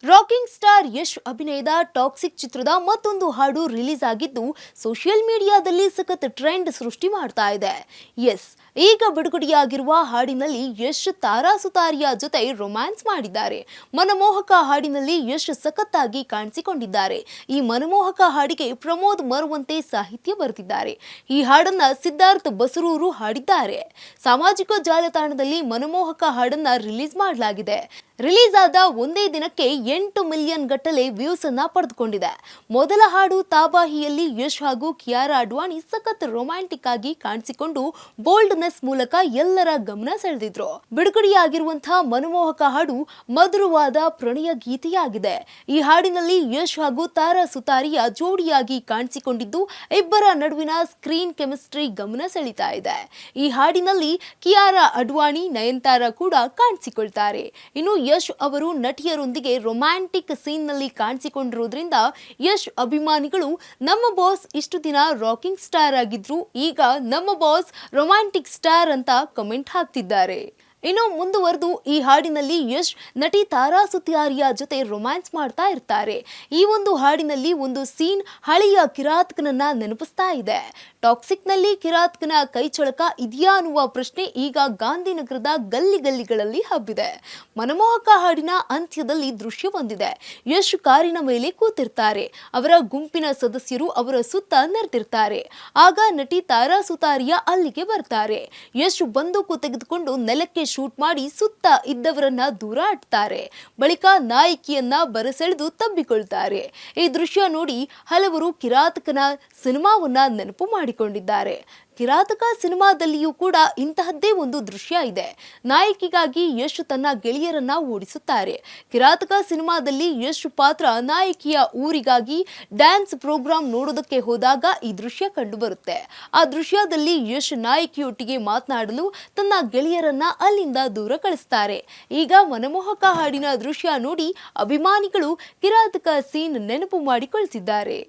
Rocking star Yash ಅಭಿನಯದ toxic ಚಿತ್ರದ ಮತ್ತೊಂದು ಹಾಡು ರಿಲೀಸ್ ಆಗಿದ್ದು ಸೋಷಿಯಲ್ ಮೀಡಿಯಾದಲ್ಲಿ ಸಖತ್ ಟ್ರೆಂಡ್ ಸೃಷ್ಟಿ ಮಾಡ್ತಾ ಇದೆ. ಎಸ್, ಈಗ ಬಿಡುಗಡೆಯಾಗಿರುವ ಹಾಡಿನಲ್ಲಿ ಯಶ್ ತಾರಾ ಸುತಾರಿಯ ಜೊತೆ ರೊಮ್ಯಾನ್ಸ್ ಮಾಡಿದ್ದಾರೆ. ಮನಮೋಹಕ ಹಾಡಿನಲ್ಲಿ ಯಶ್ ಸಖತ್ತಾಗಿ ಕಾಣಿಸಿಕೊಂಡಿದ್ದಾರೆ. ಈ ಮನಮೋಹಕ ಹಾಡಿಗೆ ಪ್ರಮೋದ್ ಮರುವಂತೆ ಸಾಹಿತ್ಯ ಬರೆದಿದ್ದಾರೆ. ಈ ಹಾಡನ್ನ ಸಿದ್ಧಾರ್ಥ್ ಬಸರೂರು ಹಾಡಿದ್ದಾರೆ. ಸಾಮಾಜಿಕ ಜಾಲತಾಣದಲ್ಲಿ ಮನಮೋಹಕ ಹಾಡನ್ನ ರಿಲೀಸ್ ಮಾಡಲಾಗಿದೆ. ರಿಲೀಸ್ ಆದ ಒಂದೇ ದಿನಕ್ಕೆ 8 ಮಿಲಿಯನ್ ಗಟ್ಟಲೆ ವ್ಯೂಸ್ ಅನ್ನ ಪಡೆದುಕೊಂಡಿದೆ. ಮೊದಲ ಹಾಡು ತಾಬಾಹಿಯಲ್ಲಿ ಯಶ್ ಹಾಗೂ ಕಿಯಾರಾ ಅಡ್ವಾಣಿ ಸಖತ್ ರೊಮ್ಯಾಂಟಿಕ್ ಆಗಿ ಕಾಣಿಸಿಕೊಂಡು ಬೋಲ್ಡ್ನೆಸ್ ಮೂಲಕ ಎಲ್ಲರ ಗಮನ ಸೆಳೆದಿದ್ರು. ಬಿಡುಗಡೆಯಾಗಿರುವಂತಹ ಮನಮೋಹಕ ಹಾಡು ಮಧುರವಾದ ಪ್ರಣಯ ಗೀತೆಯಾಗಿದೆ. ಈ ಹಾಡಿನಲ್ಲಿ ಯಶ್ ಹಾಗೂ ತಾರಾ ಸುತಾರಿಯ ಜೋಡಿಯಾಗಿ ಕಾಣಿಸಿಕೊಂಡಿದ್ದು ಇಬ್ಬರ ನಡುವಿನ ಸ್ಕ್ರೀನ್ ಕೆಮಿಸ್ಟ್ರಿ ಗಮನ ಸೆಳೀತಾ ಇದೆ. ಈ ಹಾಡಿನಲ್ಲಿ ಕಿಯಾರಾ ಅಡ್ವಾಣಿ, ನಯನತಾರಾ ಕೂಡ ಕಾಣಿಸಿಕೊಳ್ತಾರೆ. ಇನ್ನು ಯಶ್ ಅವರು ನಟಿಯರೊಂದಿಗೆ ರೊಮ್ಯಾಂಟಿಕ್ ಸೀನ್ ನಲ್ಲಿ ಕಾಣಿಸಿಕೊಂಡಿರುವುದರಿಂದ ಯಶ್ ಅಭಿಮಾನಿಗಳು ನಮ್ಮ ಬಾಸ್ ಇಷ್ಟು ದಿನ ರಾಕಿಂಗ್ ಸ್ಟಾರ್ ಆಗಿದ್ರು, ಈಗ ನಮ್ಮ ಬಾಸ್ ರೊಮ್ಯಾಂಟಿಕ್ ಸ್ಟಾರ್ ಅಂತ ಕಮೆಂಟ್ ಹಾಕ್ತಿದ್ದಾರೆ. ಇನ್ನು ಮುಂದುವರೆದು ಈ ಹಾಡಿನಲ್ಲಿ ಯಶ್ ನಟಿ ತಾರಾ ಸುತಾರಿಯ ಜೊತೆ ರೊಮ್ಯಾನ್ಸ್ ಮಾಡ್ತಾ ಇರ್ತಾರೆ. ಈ ಒಂದು ಹಾಡಿನಲ್ಲಿ ಒಂದು ಸೀನ್ ಹಳೆಯ ಕಿರಾತಕನನ್ನ ನೆನಪಿಸ್ತಾ ಇದೆ. ಟಾಕ್ಸಿಕ್ ನಲ್ಲಿ ಕಿರಾತಕನ ಕೈಚಳಕ ಇದೆಯಾ ಅನ್ನುವ ಪ್ರಶ್ನೆ ಈಗ ಗಾಂಧಿನಗರದ ಗಲ್ಲಿಗಳಲ್ಲಿ ಹಬ್ಬಿದೆ. ಮನಮೋಹಕ ಹಾಡಿನ ಅಂತ್ಯದಲ್ಲಿ ದೃಶ್ಯ ಹೊಂದಿದೆ. ಯಶ್ ಕಾರಿನ ಮೇಲೆ ಕೂತಿರ್ತಾರೆ. ಅವರ ಗುಂಪಿನ ಸದಸ್ಯರು ಅವರ ಸುತ್ತ ನೆರೆದಿರ್ತಾರೆ. ಆಗ ನಟಿ ತಾರಾ ಸುತಾರಿಯ ಅಲ್ಲಿಗೆ ಬರ್ತಾರೆ. ಯಶ್ ಬಂದೂಕು ತೆಗೆದುಕೊಂಡು ನೆಲಕ್ಕೆ ಶೂಟ್ ಮಾಡಿ ಸುತ್ತ ಇದ್ದವರನ್ನ ದೂರ ಅಟ್ತಾರೆ. ಬಳಿಕ ನಾಯಕಿಯನ್ನ ಬರಸೆಳೆದು ತಬ್ಬಿಕೊಳ್ತಾರೆ. ಈ ದೃಶ್ಯ ನೋಡಿ ಹಲವರು ಕಿರಾತಕನ ಸಿನಿಮಾವನ್ನ ನೆನಪು ಮಾಡಿಕೊಂಡಿದ್ದಾರೆ. ಕಿರಾತಕ ಸಿನಿಮಾದಲ್ಲಿಯೂ ಕೂಡ ಇಂತಹದ್ದೇ ಒಂದು ದೃಶ್ಯ ಇದೆ. ನಾಯಕಿಗಾಗಿ ಯಶ್ ತನ್ನ ಗೆಳೆಯರನ್ನ ಓಡಿಸುತ್ತಾರೆ. ಕಿರಾತಕ ಸಿನಿಮಾದಲ್ಲಿ ಯಶ್ ಪಾತ್ರ ನಾಯಕಿಯ ಊರಿಗಾಗಿ ಡ್ಯಾನ್ಸ್ ಪ್ರೋಗ್ರಾಂ ನೋಡೋದಕ್ಕೆ ಹೋದಾಗ ಈ ದೃಶ್ಯ ಕಂಡುಬರುತ್ತೆ. ಆ ದೃಶ್ಯದಲ್ಲಿ ಯಶ್ ನಾಯಕಿಯೊಟ್ಟಿಗೆ ಮಾತನಾಡಲು ತನ್ನ ಗೆಳೆಯರನ್ನ ಅಲ್ಲಿಂದ ದೂರ ಕಳಿಸ್ತಾರೆ. ಈಗ ಮನಮೋಹಕ ಹಾಡಿನ ದೃಶ್ಯ ನೋಡಿ ಅಭಿಮಾನಿಗಳು ಕಿರಾತಕ ಸೀನ್ ನೆನಪು ಮಾಡಿಕೊಳ್ತಿದ್ದಾರೆ.